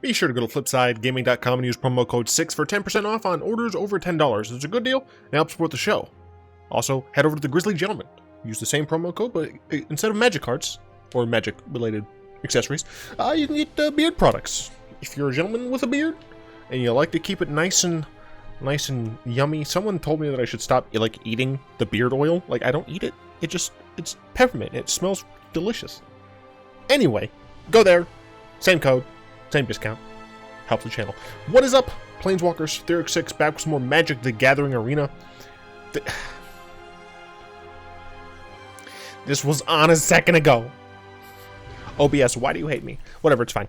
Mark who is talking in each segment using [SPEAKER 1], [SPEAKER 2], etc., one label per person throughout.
[SPEAKER 1] be sure to go to flipsidegaming.com and use promo code 6 for 10% off on orders over $10. It's a good deal and helps support the show. Also, head over to the Grizzly Gentleman. Use the same promo code, but instead of magic cards or magic-related accessories, you can get beard products. If you're a gentleman with a beard and you like to keep it nice and yummy, someone told me that I should stop eating the beard oil. I don't eat it. It's peppermint. It smells delicious. Anyway, go there. Same code, same discount. Helps the channel. What is up, Planeswalkers? Theric 6 back with some more Magic the Gathering Arena. This was on a second ago. OBS, why do you hate me? Whatever, it's fine.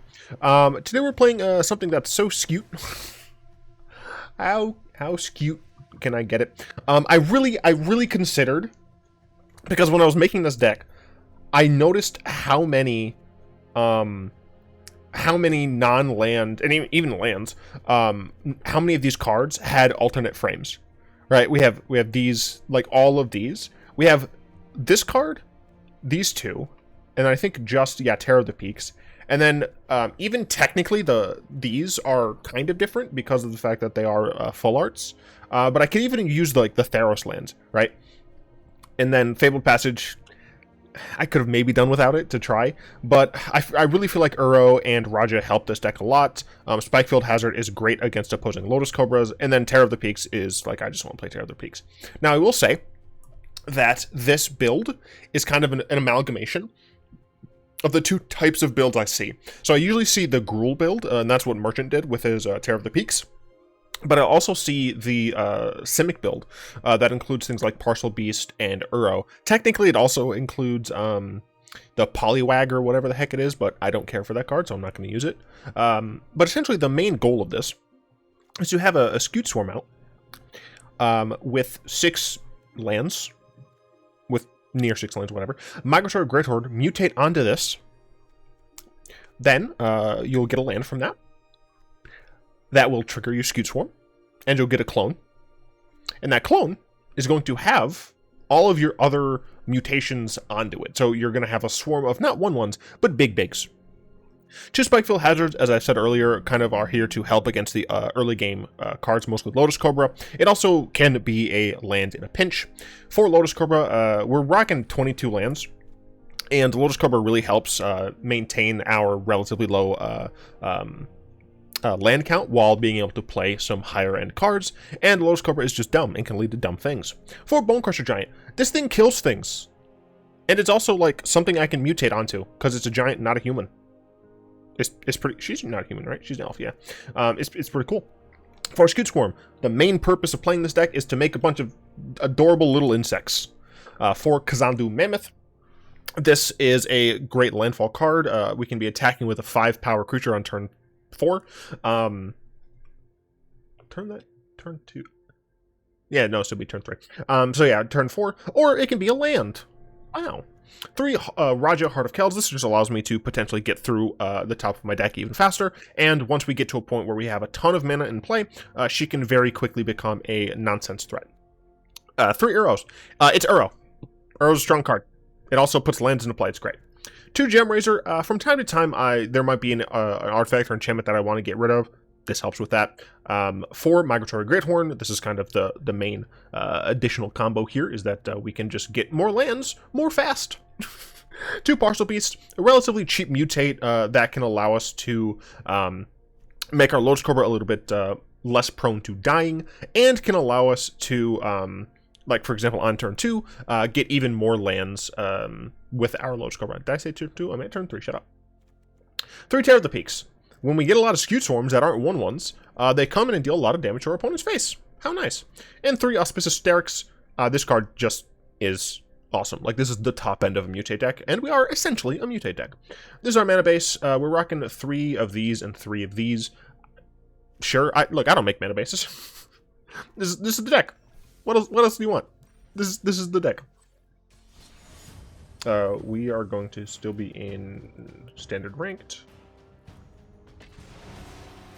[SPEAKER 1] Today we're playing something that's so Scute. How Scute can I get it? I really considered, because when I was making this deck, I noticed how many non-land and even lands, how many of these cards had alternate frames, right? We have these, all of these. We have this card, these two, and I think just Terror of the Peaks. And then even technically these are kind of different because of the fact that they are full arts. But I could even use the Theros lands, right? And then Fabled Passage, I could have maybe done without it to try, but I really feel like Uro and Radha help this deck a lot. Spikefield Hazard is great against opposing Lotus Cobras, and then Terror of the Peaks is I just want to play Terror of the Peaks. Now I will say that this build is kind of an amalgamation of the two types of builds I see. So I usually see the Gruul build, and that's what Merchant did with his Terror of the Peaks. But I also see the Simic build that includes things like Parcelbeast and Uro. Technically, it also includes the Poliwag or whatever the heck it is, but I don't care for that card, so I'm not going to use it. But essentially, the main goal of this is to have a Scute Swarm out with 6 lands, with near 6 lands, whatever. Migratory Greathorn, mutate onto this. Then you'll get a land from that. That will trigger your Scute Swarm, and you'll get a clone. And that clone is going to have all of your other mutations onto it. So you're going to have a swarm of not 1/1s, but big bigs. 2 Spikefield Hazards, as I said earlier, kind of are here to help against the early game cards, mostly Lotus Cobra. It also can be a land in a pinch. For Lotus Cobra, we're rocking 22 lands. And Lotus Cobra really helps maintain our relatively low land count while being able to play some higher end cards, and Lotus Cobra is just dumb and can lead to dumb things. For Bonecrusher Giant, this thing kills things, and it's also something I can mutate onto because it's a giant, not a human. It's pretty. She's not a human, right? She's an elf, yeah. It's pretty cool. For Scute Swarm, the main purpose of playing this deck is to make a bunch of adorable little insects. For Kazandu Mammoth, this is a great landfall card. We can be attacking with a 5-power creature on turn 4. Turn 2. Yeah, no, so it'd be turn 3. So yeah, turn 4, or it can be a land. Wow. 3 Radha, Heart of Keld. This just allows me to potentially get through the top of my deck even faster. And once we get to a point where we have a ton of mana in play, she can very quickly become a nonsense threat. 3 Uros. It's Uro. Uro's a strong card. It also puts lands into play. It's great. 2 Gemrazer. From time to time, there might be an artifact or enchantment that I want to get rid of. This helps with that. 4 Migratory Greathorn. This is kind of the main additional combo here, is that we can just get more lands more fast. 2 Parcelbeast. A relatively cheap mutate that can allow us to make our Lotus Cobra a little bit less prone to dying, and can allow us to, for example, on turn 2, get even more lands with our Lotus Cobra. Did I say turn 2? I'm at turn 3. Shut up. 3 Terror of the Peaks. When we get a lot of Scute Swarms that aren't 1/1s, they come in and deal a lot of damage to our opponent's face. How nice. And 3 Auspicious Starrix. This card just is awesome. This is the top end of a mutate deck, and we are essentially a mutate deck. This is our mana base. We're rocking 3 of these and 3 of these. Sure. I don't make mana bases. This is the deck. What else do you want? This is the deck. We are going to still be in standard ranked.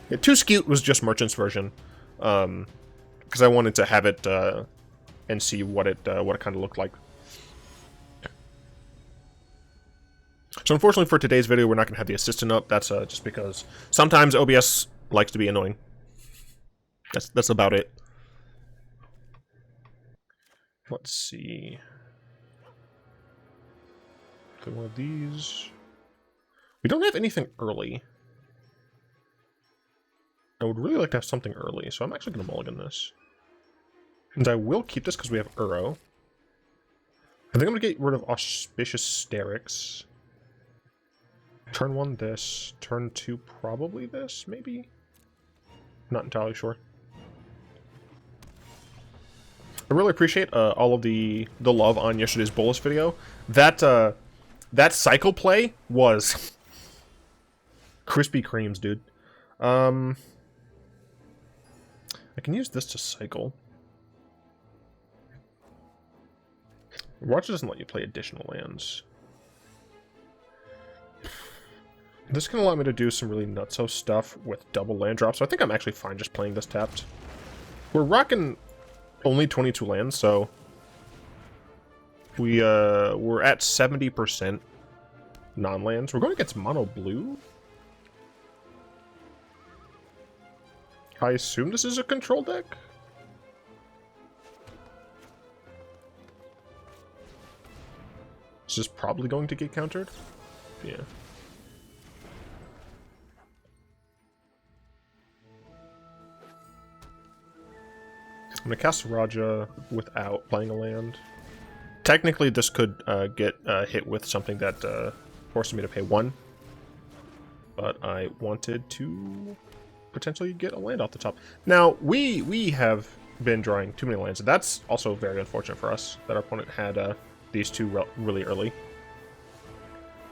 [SPEAKER 1] Yeah, 2 Scute was just Merchant's version, because I wanted to have it and see what it kind of looked like. So unfortunately for today's video, we're not going to have the assistant up. That's just because sometimes OBS likes to be annoying. That's about it. Let's see. Okay, one of these. We don't have anything early. I would really like to have something early, so I'm actually going to mulligan this. And I will keep this because we have Uro. I think I'm going to get rid of Auspicious Starrix. Turn 1 this. Turn 2 probably this, maybe? Not entirely sure. I really appreciate all of the love on yesterday's Bolas video. That cycle play was Krispy Kremes, dude. I can use this to cycle. Watch doesn't let you play additional lands. This can allow me to do some really nutso stuff with double land drops, so I think I'm actually fine just playing this tapped. We're rocking only 22 lands, so we're at 70% non-lands. We're going against mono blue. I assume this is a control deck. This is probably going to get countered. Yeah. I'm going to cast Radha without playing a land. Technically, this could get hit with something that forces me to pay 1. But I wanted to potentially get a land off the top. Now, we have been drawing too many lands. And that's also very unfortunate for us, that our opponent had these two really early.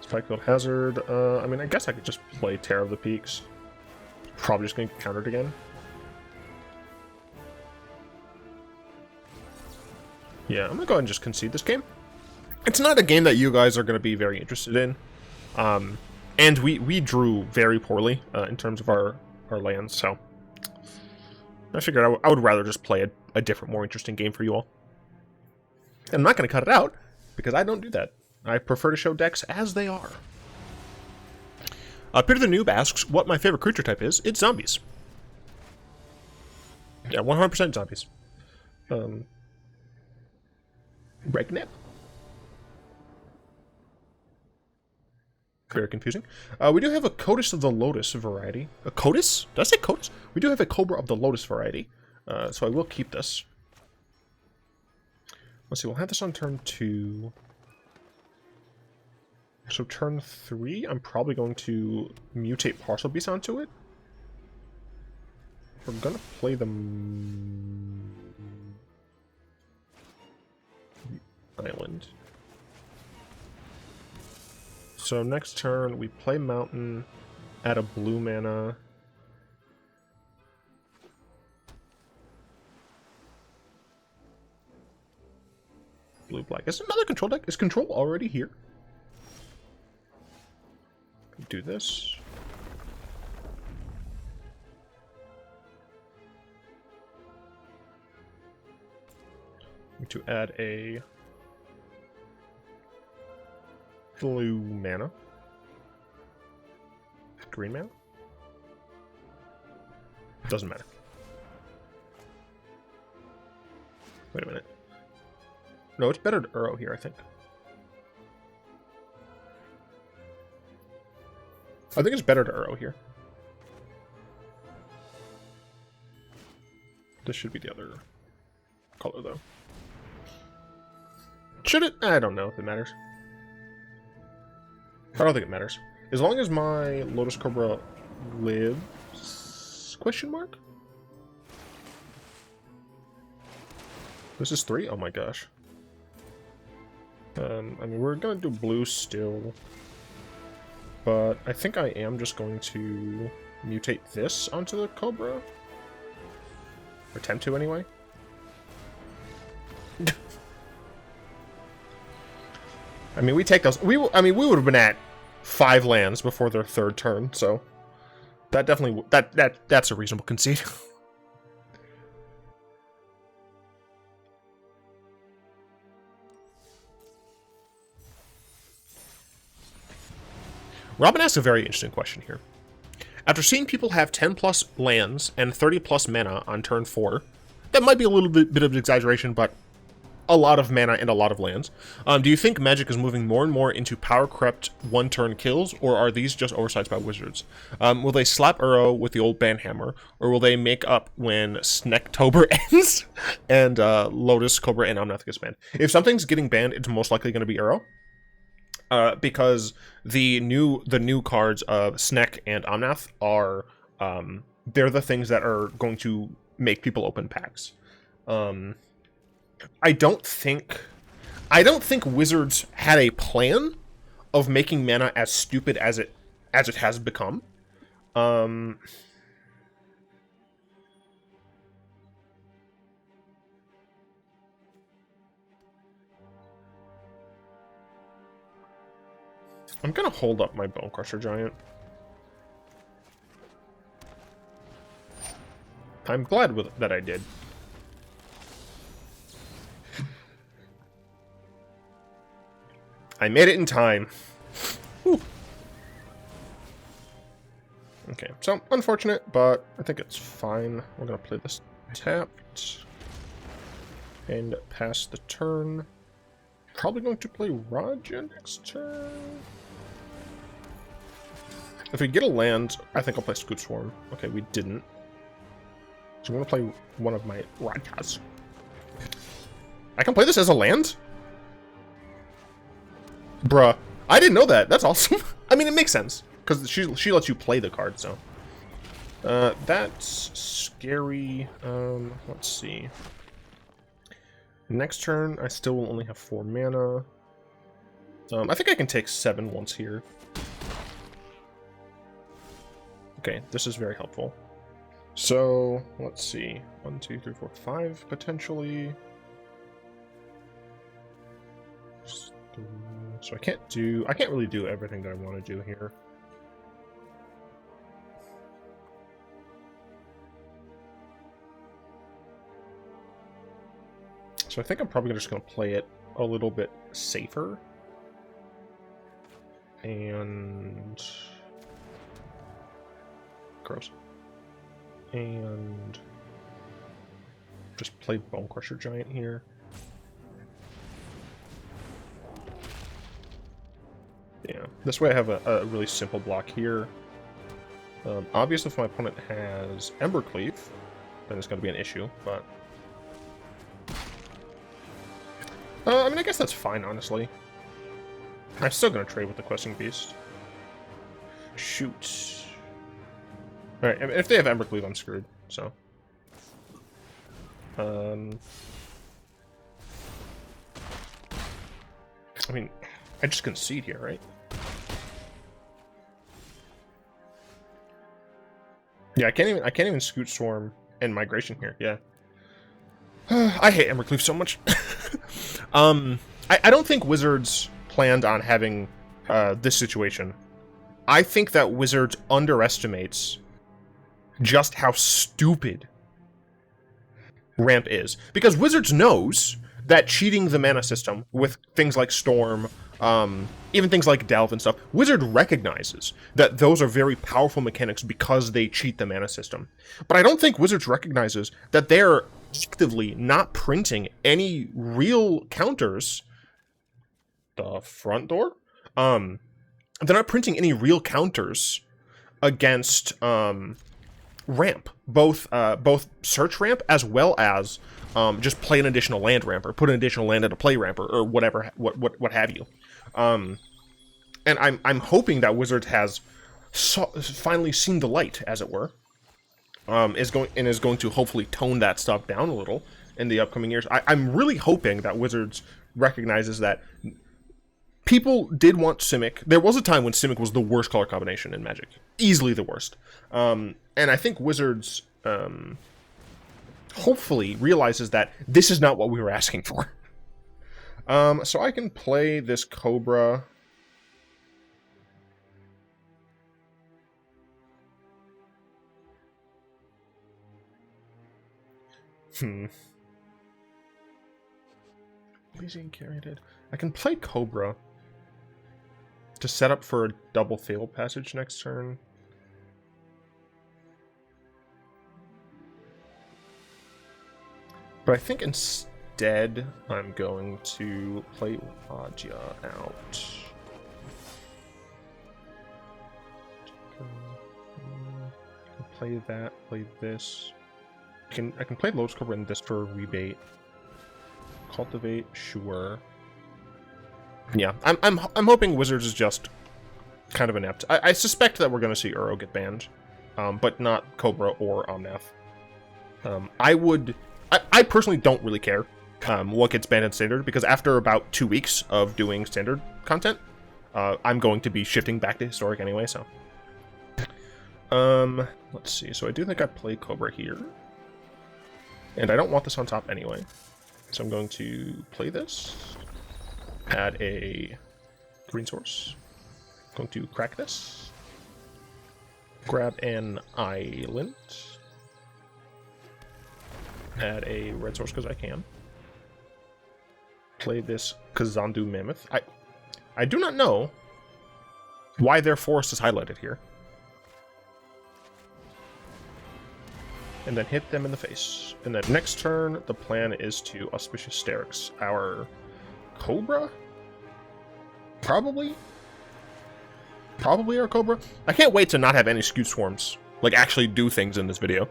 [SPEAKER 1] Spikefield Hazard. I mean, I guess I could just play Terror of the Peaks. Probably just going to get countered again. Yeah, I'm going to go ahead and just concede this game. It's not a game that you guys are going to be very interested in. And we drew very poorly in terms of our lands, so I figured I would rather just play a different, more interesting game for you all. And I'm not going to cut it out, because I don't do that. I prefer to show decks as they are. Peter the Noob asks what my favorite creature type is. It's zombies. Yeah, 100% zombies. Regnep? Very confusing. We do have a Cotis of the Lotus variety. A Cotis? Did I say Cotis? We do have a Cobra of the Lotus variety. So I will keep this. Let's see, we'll have this on turn 2. So turn 3, I'm probably going to mutate Parcelbeast onto it. We're gonna play them island. So next turn, we play Mountain, add a blue mana. Blue-black. Is another control deck? Is control already here? Do this. To add a blue mana. Green mana? Doesn't matter. Wait a minute. No, it's better to Uro here, I think. I think it's better to Uro here. This should be the other color, though. Should it? I don't know if it matters. I don't think it matters. As long as my Lotus Cobra lives? Question mark? This is 3? Oh my gosh. I mean, we're gonna do blue still. But I think I am just going to mutate this onto the Cobra. Or attempt to, anyway. I mean, we take those. We would have been at 5 lands before their 3rd turn, so that definitely that's a reasonable concede. Robin asks a very interesting question here. After seeing people have 10 plus lands and 30 plus mana on turn 4, that might be a little bit of an exaggeration, but a lot of mana and a lot of lands. Do you think Magic is moving more and more into power-crept one-turn kills, or are these just oversights by Wizards? Will they slap Uro with the old Banhammer, or will they make up when Snecktober ends and Lotus, Cobra, and Omnath gets banned? If something's getting banned, it's most likely going to be Uro. Because the new cards of Sneck and Omnath are they're the things that are going to make people open packs. I don't think Wizards had a plan of making mana as stupid as it has become. I'm gonna hold up my Bonecrusher Giant. I'm glad that I did. I made it in time. Whew. Okay, so unfortunate, but I think it's fine. We're gonna play this tapped and pass the turn. Probably going to play Raja next turn. If we get a land, I think I'll play Scute Swarm. Okay, we didn't. So I'm gonna play one of my Rajas. I can play this as a land? Bruh, I didn't know that. That's awesome. I mean, it makes sense because she lets you play the card. So that's scary. Let's see. Next turn, I still will only have 4 mana. I think I can take 7 once here. Okay, this is very helpful. So let's see. 1, 2, 3, 4, 5 potentially. So I can't really do everything that I want to do here. So I think I'm probably just going to play it a little bit safer. And gross. And just play Bonecrusher Giant here. Yeah, this way I have a really simple block here. Obviously, if my opponent has Embercleave, then it's going to be an issue, but... I mean, I guess that's fine, honestly. I'm still going to trade with the Questing Beast. Shoot. Alright, if they have Embercleave, I'm screwed, so... I mean, I just concede here, right? Yeah, I can't even Scute Swarm and Migration here. Yeah, I hate Embercleave so much. I don't think Wizards planned on having this situation. I think that Wizards underestimates just how stupid ramp is, because Wizards knows that cheating the mana system with things like Storm, even things like Delve and stuff, Wizard recognizes that those are very powerful mechanics because they cheat the mana system. But I don't think Wizards recognizes that they're actively not printing any real counters. The front door? They're not printing any real counters against ramp, both search ramp as well as just play an additional land ramp or put an additional land at a play ramp or whatever, what have you. And I'm hoping that Wizard has finally seen the light, as it were, is going to hopefully tone that stuff down a little in the upcoming years. I'm really hoping that Wizards recognizes that people did want Simic. There was a time when Simic was the worst color combination in Magic, easily the worst. And I think Wizards hopefully realizes that this is not what we were asking for. So I can play this Cobra. Blazing Carried. I can play Cobra. to set up for a double Fabled Passage next turn. But I think instead I'm going to play Radha out. Play that, play this. I can play Lotus Cobra in this for a rebate. Cultivate, sure. Yeah, I'm hoping Wizards is just kind of inept. I suspect that we're going to see Uro get banned, but not Cobra or Omnath. I personally don't really care what gets banned in Standard, because after about 2 weeks of doing Standard content, I'm going to be shifting back to Historic anyway, so. Let's see. So I do think I play Cobra here. And I don't want this on top anyway. So I'm going to play this. Add a green source. Going to crack this. Grab an island. Add a red source because I can. Play this Kazandu Mammoth. I do not know why their forest is highlighted here. And then hit them in the face. And then next turn, the plan is to Auspicious Starrix our Cobra? Probably our Cobra. I can't wait to not have any Scute Swarms, like, actually do things in this video.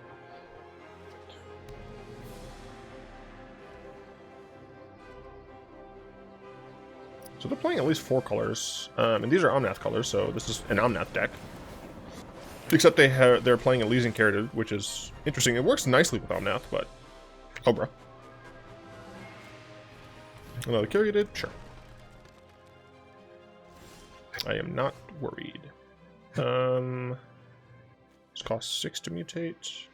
[SPEAKER 1] So they're playing at least 4 colors, and these are Omnath colors, so this is an Omnath deck. Except they're playing Elysian Curative, which is interesting. It works nicely with Omnath, but Cobra. Another Curative, sure. I am not worried. This costs 6 to mutate.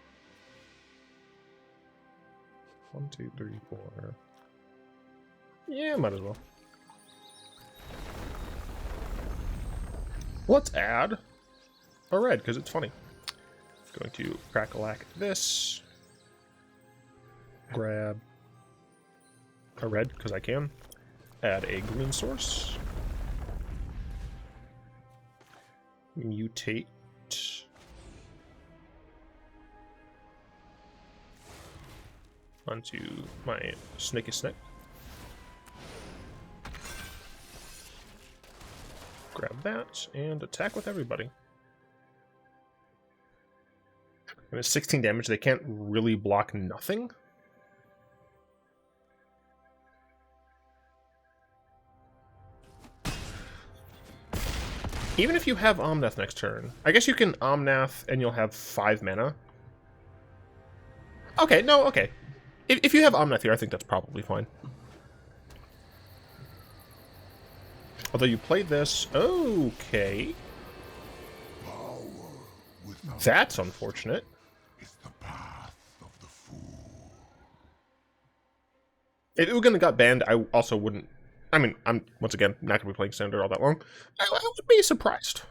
[SPEAKER 1] 1, 2, 3, 4. Yeah, might as well. Let's add a red, because it's funny. Going to crack-a-lack this. Grab a red, because I can. Add a green source. Mutate. Onto my Snaky Snake. Grab that, and attack with everybody. And it's 16 damage, they can't really block nothing. Even if you have Omnath next turn, I guess you can Omnath and you'll have 5 mana. Okay, no, okay. If you have Omnath here, I think that's probably fine. Although you played this, okay. That's unfortunate. If Ugin got banned, I also wouldn't. I mean, I'm once again not gonna be playing Standard all that long. I would be surprised.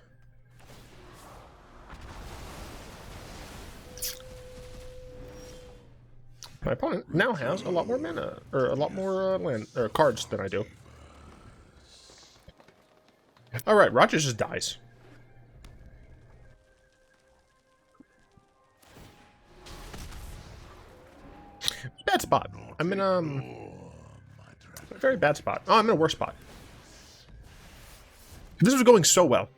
[SPEAKER 1] My opponent now has a lot more mana, or a lot more land or cards than I do. All right, Roger just dies. Bad spot. I'm in a very bad spot. Oh, I'm in a worse spot. This was going so well.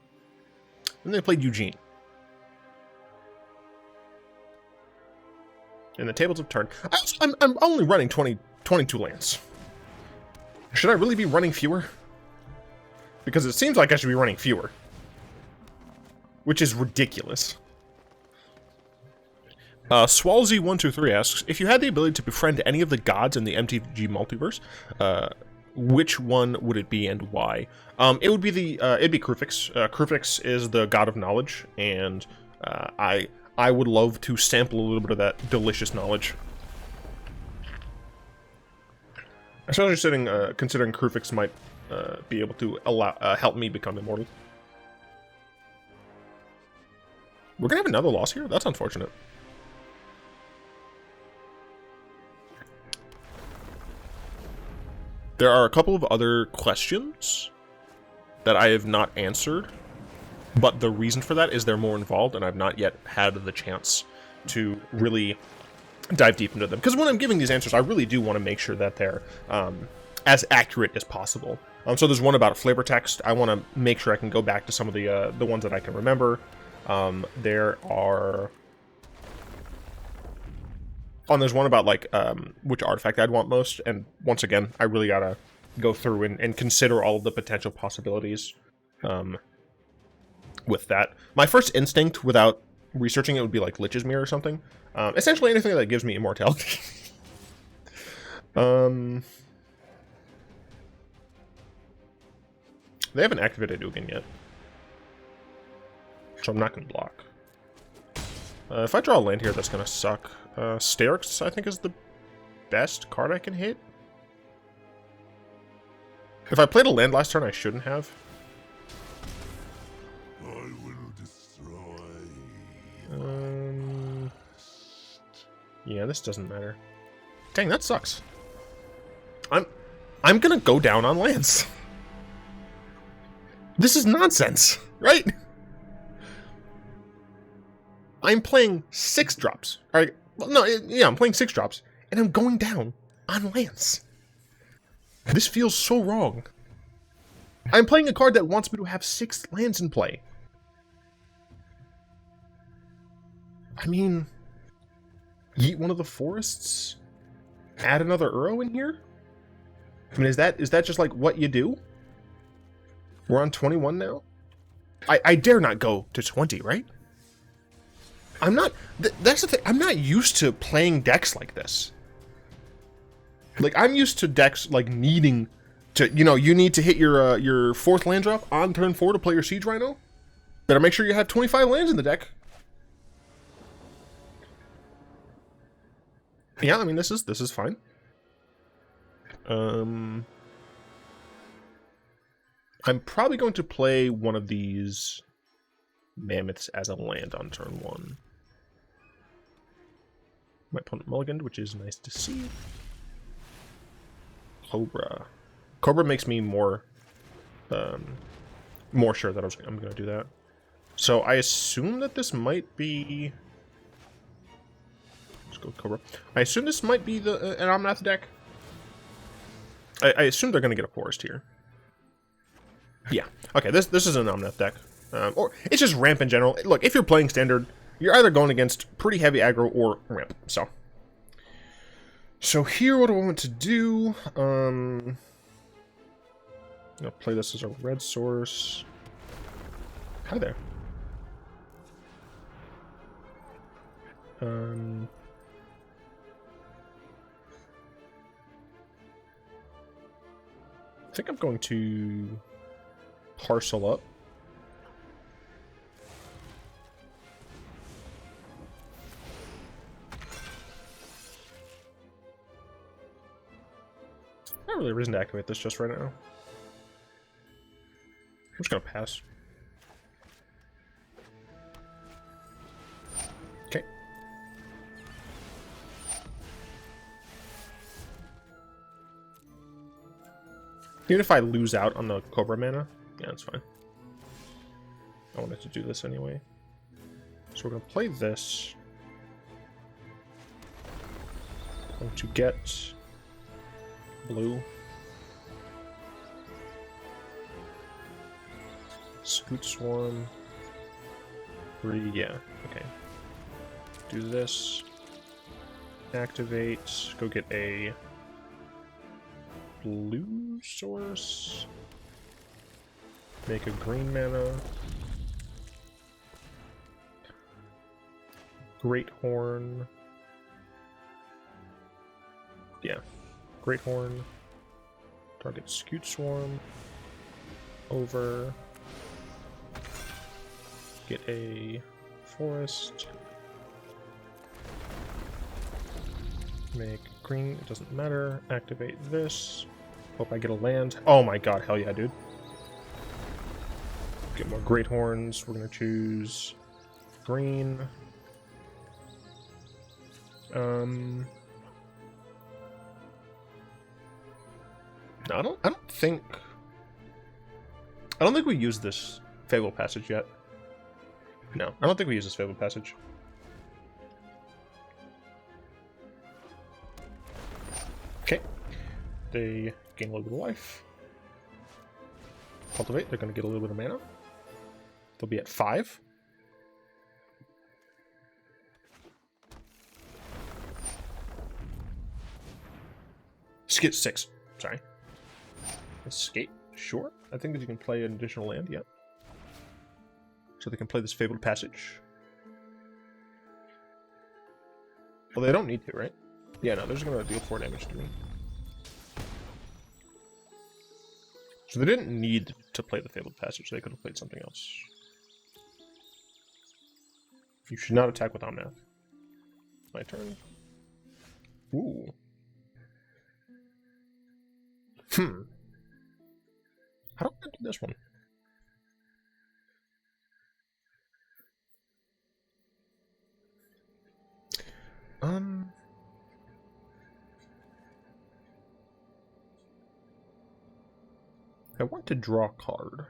[SPEAKER 1] And then they played Eugene. And the tables have turned. I'm only running 22 lands. Should I really be running fewer? Because it seems like I should be running fewer. Which is ridiculous. Swalzy123 asks, if you had the ability to befriend any of the gods in the MTG multiverse, which one would it be and why? It would be it'd be Kruphix. Kruphix is the god of knowledge, and I would love to sample a little bit of that delicious knowledge. Especially considering Kruphix might be able to help me become immortal. We're gonna have another loss here? That's unfortunate. There are a couple of other questions. that I have not answered, but the reason for that is they're more involved, and I've not yet had the chance to really dive deep into them. Because when I'm giving these answers, I really do want to make sure that they're as accurate as possible. So there's one about flavor text. I want to make sure I can go back to some of the ones that I can remember. There are... Oh, and there's one about, like, which artifact I'd want most, and once again, I really gotta go through and consider all of the potential possibilities with that. My first instinct, without researching it, would be, like, Lich's Mirror or something. Essentially anything that gives me immortality. They haven't activated Ugin yet, so I'm not going to block. If I draw a land here, that's going to suck. Starrix, I think, is the best card I can hit. If I played a land last turn, I shouldn't have.
[SPEAKER 2] I will destroy.
[SPEAKER 1] Yeah, this doesn't matter. Dang, that sucks. I'm gonna go down on lands. This is nonsense, right? I'm playing 6 drops. Alright, well, no, yeah, I'm playing 6 drops, and I'm going down on lands. This feels so wrong. I'm playing a card that wants me to have 6 lands in play. I mean, yeet one of the forests? Add another Uro in here? I mean, is that just like what you do? We're on 21 now? I dare not go to 20, right? I'm not... that's the thing. I'm not used to playing decks like this. Like, I'm used to decks, like, needing to... You know, you need to hit your 4th land drop on turn 4 to play your Siege Rhino. Better make sure you have 25 lands in the deck. Yeah, I mean, this is fine. I'm probably going to play one of these mammoths as a land on turn 1. My opponent mulliganed, which is nice to see. Cobra. Cobra makes me more sure that I'm going to do that. So I assume that this might be... Let's go with Cobra. I assume this might be an Omnath deck. I assume they're going to get a forest here. Yeah. Okay, this is an Omnath deck. Or it's just ramp in general. Look, if you're playing standard, you're either going against pretty heavy aggro or ramp. So here, what do I want to do? I'll play this as a red source. Hi there. I think I'm going to parcel up. Not really a reason to activate this just right now. I'm just gonna pass. Okay. Even if I lose out on the Cobra mana, yeah, that's fine. I wanted to do this anyway. So we're gonna play this. I'm going to get blue. Scute Swarm. 3, yeah, okay. Do this. Activate. Go get a blue source. Make a green mana. Greathorn. Yeah. Greathorn. Target Scute Swarm. Over. Get a forest. Make green, it doesn't matter. Activate this. Hope I get a land. Oh my god, hell yeah, dude. Get more Greathorns. We're gonna choose green. No, I don't think I don't think we used this Fabled Passage yet. No, I don't think we used this Fabled Passage. Okay. They gain a little bit of life. Cultivate, they're going to get a little bit of mana. They'll be at 5. Skate 6. Sorry. Escape. Sure. I think that you can play an additional land, yeah. So they can play this Fabled Passage. Well, they don't need to, right? Yeah, no, they're just going to deal 4 damage to me. So they didn't need to play the Fabled Passage. They could have played something else. You should not attack with Omnath. My turn. Ooh. How do I do this one? I want to draw a card.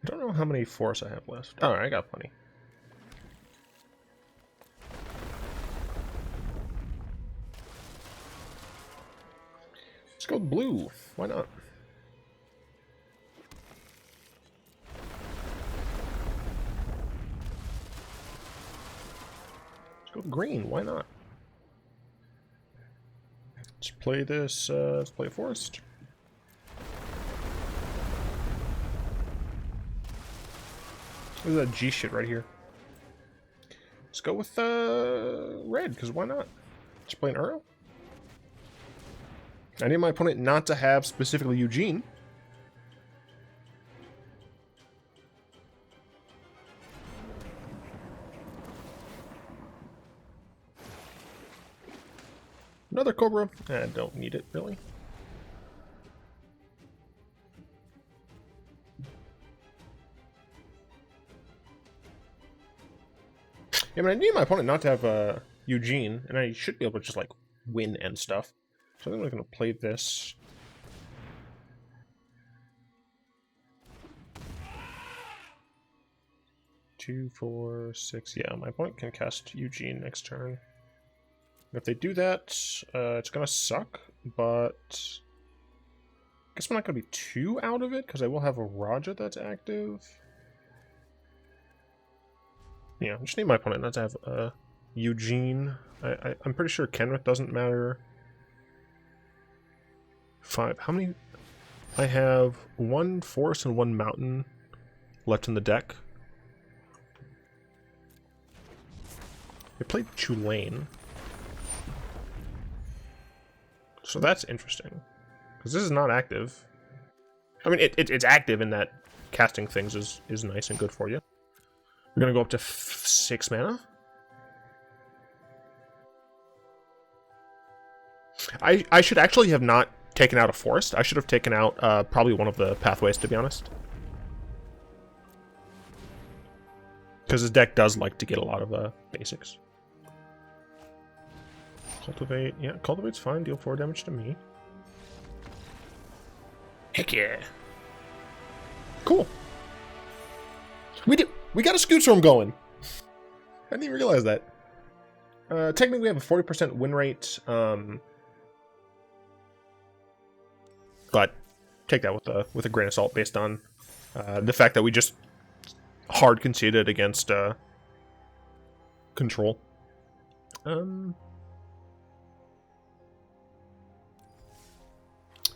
[SPEAKER 1] I don't know how many forests I have left. Oh, I got plenty. Let's go with blue. Why not? Let's go with green. Why not? Let's play this. Let's play a forest. There's a G shit right here. Let's go with red, because why not? Let's play an Uro. I need my opponent not to have specifically Eugene. Another Cobra. I don't need it, really. Yeah, but I need my opponent not to have Eugene, and I should be able to just, like, win and stuff. So I think we're going to play this. Two, 4, 6. Yeah, my opponent can cast Eugene next turn. If they do that, it's going to suck, but I guess we're not going to be too out of it, because I will have a Radha that's active. Yeah, I just need my opponent not to have Eugene. I'm pretty sure Kenrith doesn't matter. 5. How many? I have 1 forest and 1 mountain left in the deck. They played Tulane. So that's interesting. Because this is not active. I mean, it's active in that casting things is nice and good for you. We're going to go up to 6 mana. I should actually have not taken out a forest. I should have taken out probably one of the pathways, to be honest. Because his deck does like to get a lot of basics. Cultivate. Yeah, Cultivate's fine. Deal 4 damage to me. Heck yeah. Cool. We got a Scute Swarm going. I didn't even realize that. Technically, we have a 40% win rate. But take that with a grain of salt based on the fact that we just hard conceded against control. If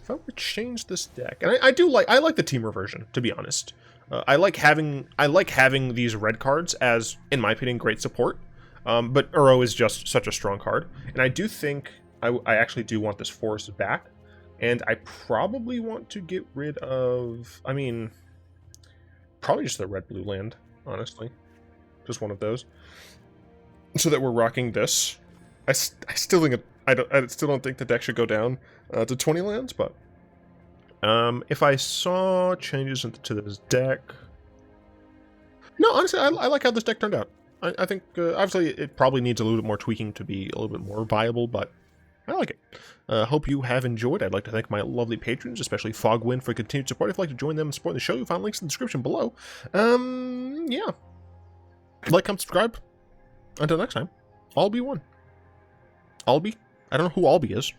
[SPEAKER 1] I were to change this deck, and I like the Temur version, to be honest. I like having these red cards as, in my opinion, great support. But Uro is just such a strong card, and I do think I actually do want this forest back, and I probably want to get rid of. I mean, probably just the red-blue land, honestly, just one of those, so that we're rocking this I still think I still don't think the deck should go down to 20 lands, but if I saw changes to this deck, no, honestly, I like how this deck turned out. I think obviously it probably needs a little bit more tweaking to be a little bit more viable, but I like it. Hope you have enjoyed. I'd like to thank my lovely patrons, especially Fogwind, for continued support. If you'd like to join them and support the show, you'll find links in the description below. Yeah. Like, comment, subscribe. Until next time, Albie1. Albie? I don't know who Albie is.